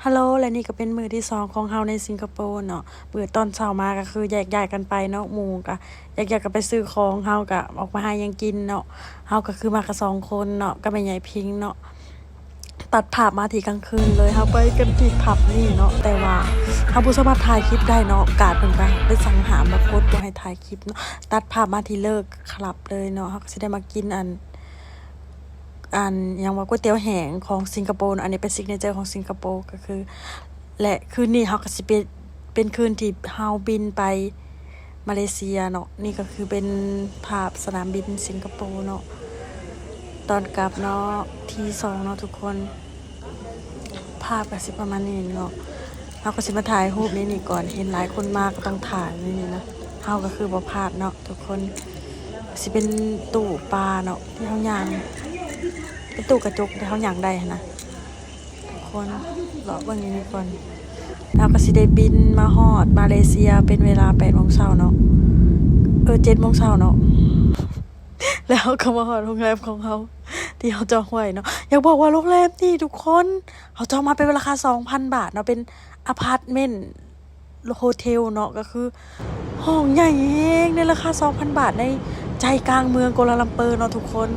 ฮัลโหลและนี่ก็เป็นมื้อที่2ของเฮาในสิงคโปร์เนาะมื้อตอนเช้ามาก็คือแยกย้ายกันไปเนาะหมู่ก็แยกย้ายกันไปซื้อของเฮาก็ออกมาหาหยังกินเนาะเฮาก็คือมากัน2คนเนาะกับแม่ใหญ่พิงเนาะตัดภาพมาที่กลางคืนเลยเฮาไปกันที่ผับนี่เนาะแต่ว่าเฮาบ่สามารถถ่ายคลิปได้เนาะกาดเพิ่นก็ไปสั่งหามมาโพสต์บ่ให้ถ่ายคลิปเนาะตัดภาพมาที่เลิกคลับเลยเนาะเฮาก็สิได้มากินอย่างว่าก๋วยเตี๋ยวแห้งของสิงคโปร์อันนี้เป็นซิกเนเจอร์ของสิงคโปร์ก็คือและคืนนี้เฮาก็สิเป็นคืนที่เฮาบินไปมาเลเซียเนาะนี่ก็คือเป็นภาพสนามบินสิงคโปร์เนาะตอนกลับเนาะที่2เนาะทุกคนภาพก็สิประมาณนี้เนาะเฮาก็สิมาถ่ายรูปนี่ก่อนเห็นหลายคนมากก็ต้องถ่ายนี่นะเฮาก็คือบ่พลาดเนาะทุกคนสิเป็นตู้ปลาเนาะที่เฮาย่างเป็นตู้กระจกที่เขาอยากได้นะทุกคนรอเบิ่งนี้ก่อนเราก็สิได้บินมาฮอดมาเลเซียเป็นเวลา 8:00 นเนาะ7:00 นเนาะแล้วก็มาฮอดโรงแรมของเขาที่เขาจองไว้เนาะอยากบอกว่าโรงแรมนี่ทุกคนเขาจองมาเป็นราคา 2,000 บาทเนาะเป็นอพาร์ตเมนต์โฮเทลเนาะก็คือห้องใหญ่เองในราคา 2,000 บาทในใจกลางเมืองกัวลาลัมเปอร์เนาะทุกคน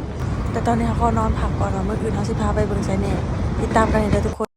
แต่ตอนนี้เขาก็นอนพักก่อนเนาะมื้ออื่นเขาสิพาไปเบิ่งไสแหน่ติดตามกันให้ได้ทุกคน